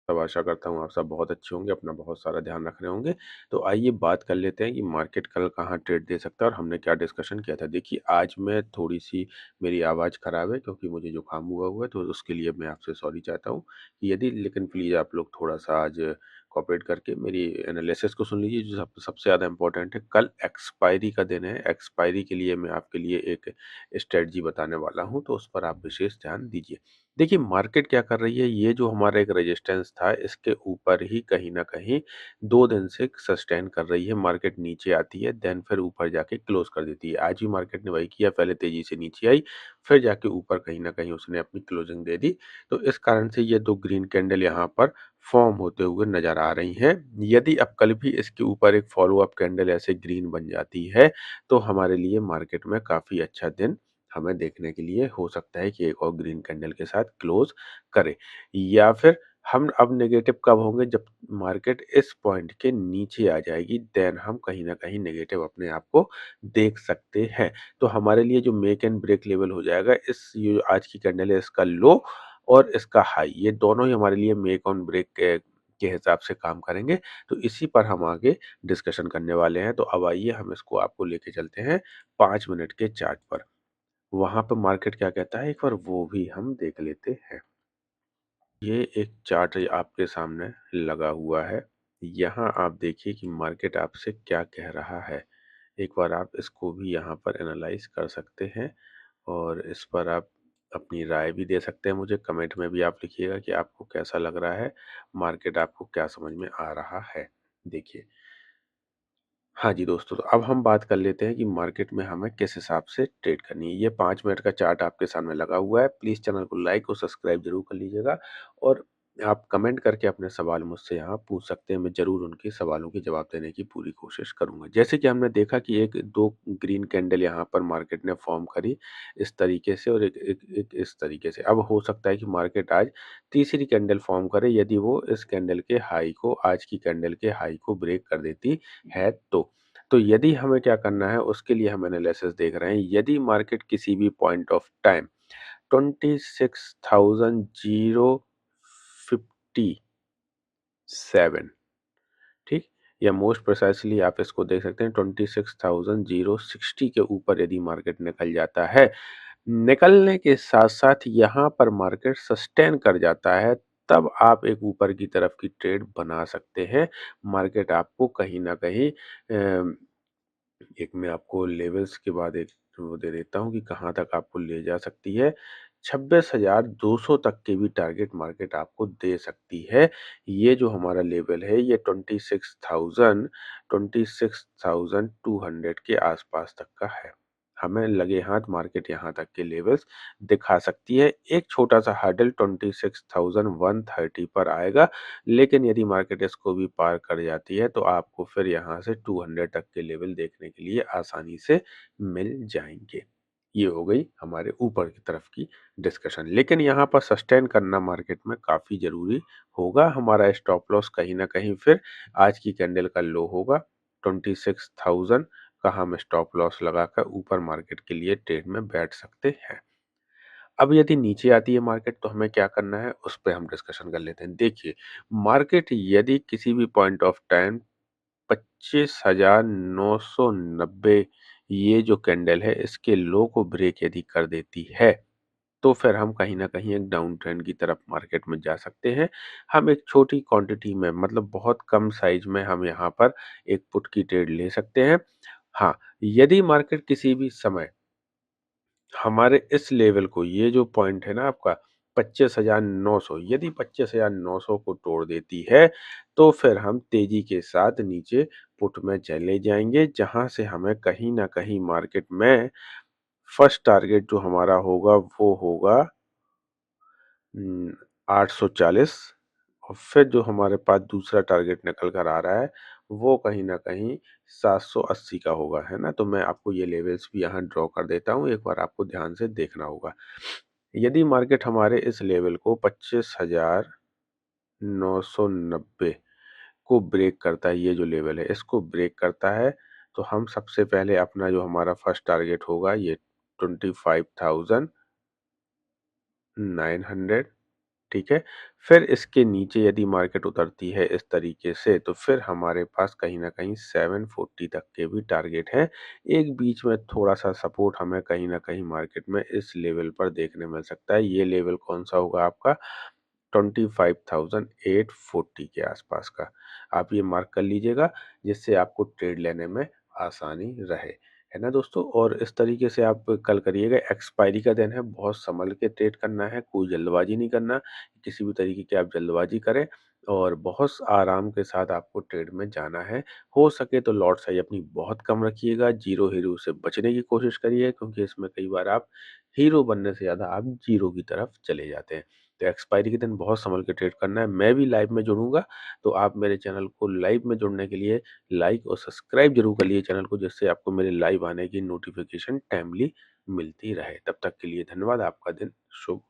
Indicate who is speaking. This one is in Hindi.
Speaker 1: सब आशा करता हूँ आप सब बहुत अच्छे होंगे, अपना बहुत सारा ध्यान रख रहे होंगे। तो आइए बात कर लेते हैं कि मार्केट कल कहाँ ट्रेड दे सकता है और हमने क्या डिस्कशन किया था। देखिए आज मैं थोड़ी-सी मेरी आवाज़ ख़राब है क्योंकि मुझे जुकाम हुआ है, तो उसके लिए मैं आपसे सॉरी चाहता हूँ। कि यदि लेकिन प्लीज़ आप लोग थोड़ा-सा आज कोऑपरेट करके मेरी एनालिसिस को सुन लीजिए जो सबसे ज़्यादा इम्पोर्टेंट है। कल एक्सपायरी का दिन है, एक्सपायरी के लिए मैं आपके लिए एक स्ट्रैटेजी बताने वाला हूँ, तो उस पर आप विशेष ध्यान दीजिए। देखिए मार्केट क्या कर रही है, ये जो हमारा एक रेजिस्टेंस था इसके ऊपर ही कहीं न कहीं 2 दिन से सस्टेन कर रही है। मार्केट नीचे आती है देन फिर ऊपर जाके क्लोज़ कर देती है। आज भी मार्केट ने वही किया, पहले तेज़ी से नीचे आई, फिर जाके ऊपर कहीं न कहीं उसने अपनी क्लोजिंग दे दी। तो इस कारण से ये 2 ग्रीन कैंडल यहाँ पर फ़ॉर्म होते हुए नज़र आ रही हैं। यदि अब कल भी इसके ऊपर एक फ़ॉलो अप कैंडल ऐसे ग्रीन बन जाती है, तो हमारे लिए मार्केट में काफ़ी अच्छा दिन हमें देखने के लिए हो सकता है कि एक और ग्रीन कैंडल के साथ क्लोज करे या फिर हम अब नेगेटिव कब होंगे जब मार्केट इस पॉइंट के नीचे आ जाएगी देन हम कहीं ना कहीं नेगेटिव अपने आप को देख सकते हैं। तो हमारे लिए जो मेक एंड ब्रेक लेवल हो जाएगा इस ये जो आज की कैंडल है इसका लो और इसका हाई, ये दोनों ही हमारे लिए मेक ऑन ब्रेक के हिसाब से काम करेंगे। तो इसी पर हम आगे डिस्कशन करने वाले हैं। तो अब आइए हम इसको आपको लेके चलते हैं 5 मिनट के चार्ट पर। वहाँ पे मार्केट क्या कहता है एक बार वो भी हम देख लेते हैं। ये एक चार्ट आपके सामने लगा हुआ है। यहाँ आप देखिए कि मार्केट आपसे क्या कह रहा है। एक बार आप इसको भी यहाँ पर एनालाइज़ कर सकते हैं और इस पर आप अपनी राय भी दे सकते हैं मुझे। कमेंट में भी आप लिखिएगा कि आपको कैसा लग रहा है, मार्केट आपको क्या समझ में आ रहा है। देखिए हाँ जी दोस्तों, तो अब हम बात कर लेते हैं कि मार्केट में हमें किस हिसाब से ट्रेड करनी है। ये 5 मिनट का चार्ट आपके सामने लगा हुआ है। प्लीज़ चैनल को लाइक और सब्सक्राइब ज़रूर कर लीजिएगा और आप कमेंट करके अपने सवाल मुझसे यहाँ पूछ सकते हैं। मैं ज़रूर उनके सवालों के जवाब देने की पूरी कोशिश करूँगा। जैसे कि हमने देखा कि 1-2 ग्रीन कैंडल यहाँ पर मार्केट ने फ़ॉर्म करी इस तरीके से और एक इस तरीके से। अब हो सकता है कि मार्केट आज तीसरी कैंडल फ़ॉर्म करे यदि वो इस कैंडल के हाई को, आज की कैंडल के हाई को ब्रेक कर देती है तो। तो यदि हमें क्या करना है उसके लिए हम एनालिसिस देख रहे हैं। यदि मार्केट किसी भी पॉइंट ऑफ टाइम 26,057 ठीक, या मोस्ट प्रिसाइसली आप इसको देख सकते हैं 26,060 के ऊपर यदि मार्केट निकल जाता है, निकलने के साथ-साथ यहाँ पर मार्केट सस्टेन कर जाता है, तब आप एक ऊपर की तरफ की ट्रेड बना सकते हैं। मार्केट आपको कहीं न कहीं एक मैं आपको लेवल्स के बाद एक वो दे देता हूँ कि कहाँ तक आपको ले जा सकती है। 26,200 तक के भी टारगेट मार्केट आपको दे सकती है। ये जो हमारा लेवल है ये 26,200 के आस-पास तक का है। हमें लगे हाथ मार्केट यहाँ तक के लेवल्स दिखा सकती है। एक छोटा-सा हर्डल 26,130 पर आएगा, लेकिन यदि मार्केट इसको भी पार कर जाती है तो आपको फिर यहाँ से 200 तक के लेवल देखने के लिए आसानी से मिल जाएँगे। ये हो गई हमारे ऊपर की तरफ की डिस्कशन। लेकिन यहाँ पर सस्टेन करना मार्केट में काफ़ी ज़रूरी होगा। हमारा स्टॉप लॉस कहीं न कहीं फिर आज की कैंडल का लो होगा। 26,000 का हम स्टॉप लॉस लगाकर ऊपर मार्केट के लिए ट्रेड में बैठ सकते हैं। अब यदि नीचे आती है मार्केट तो हमें क्या करना है उस पे हम डिस्कशन कर लेते हैं। देखिए, मार्केट यदि किसी भी पॉइंट ऑफ टाइम 25,990 ये जो कैंडल है इसके लो को ब्रेक यदि कर देती है, तो फिर हम कहीं न कहीं एक डाउन ट्रेंड की तरफ मार्केट में जा सकते हैं। हम एक छोटी क्वांटिटी में मतलब बहुत कम साइज़ में हम यहाँ पर एक पुट की ट्रेड ले सकते हैं। हाँ, यदि मार्केट किसी भी समय हमारे इस लेवल को, ये जो पॉइंट है ना आपका 25,900, यदि 25,900 को तोड़ देती है, तो फिर हम तेज़ी के साथ नीचे पुट में चले जाएँगे, जहाँ से हमें कहीं न कहीं मार्केट में फर्स्ट टारगेट जो हमारा होगा वो होगा 840 और फिर जो हमारे पास दूसरा टारगेट निकल कर आ रहा है, वो कहीं न कहीं 780 का होगा, है ना? तो मैं आपको ये लेवल्स भी यहाँ ड्रॉ कर देता हूँ, एक बार आपको ध्यान से देखना होगा। यदि मार्केट हमारे इस लेवल को 25,990 को ब्रेक करता है, ये जो लेवल है, इसको ब्रेक करता है, तो हम सबसे पहले अपना जो हमारा फर्स्ट टारगेट होगा, ये 25,900 ठीक है? फिर इसके नीचे यदि मार्केट उतरती है इस तरीके से, तो फिर हमारे पास कहीं न कहीं 740 तक के भी टारगेट हैं। एक बीच में थोड़ा-सा सपोर्ट हमें कहीं न कहीं मार्केट में इस लेवल पर देखने मिल सकता है। ये लेवल कौन-सा होगा आपका? 25,840 के आसपास का। आप ये मार्क कर लीजिएगा, जिससे आपको ट्रेड लेने में आसानी रहे। है ना दोस्तों? और इस तरीके से आप कल करिएगा, एक्सपायरी का दिन है, बहुत सँभल के ट्रेड करना है, कोई जल्दबाज़ी नहीं करना। किसी भी तरीके की आप जल्दबाज़ी करें और बहुत आराम के साथ आपको ट्रेड में जाना है। हो सके तो लॉट साइज़ अपनी बहुत कम रखिएगा, ज़ीरो हीरो से बचने की कोशिश करिए, क्योंकि इसमें कई बार आप हीरो बनने से ज़्यादा आप ज़ीरो की तरफ चले जाते हैं। तो एक्सपायरी के दिन बहुत सँभल के ट्रेड करना है। मैं भी लाइव में जुड़ूँगा, तो आप मेरे चैनल को लाइव में जुड़ने के लिए लाइक और सब्सक्राइब ज़रूर कर लीजिए चैनल को, जिससे आपको मेरे लाइव आने की नोटिफ़िकेशन टाइमली मिलती रहे। तब तक के लिए धन्यवाद। आपका दिन शुभ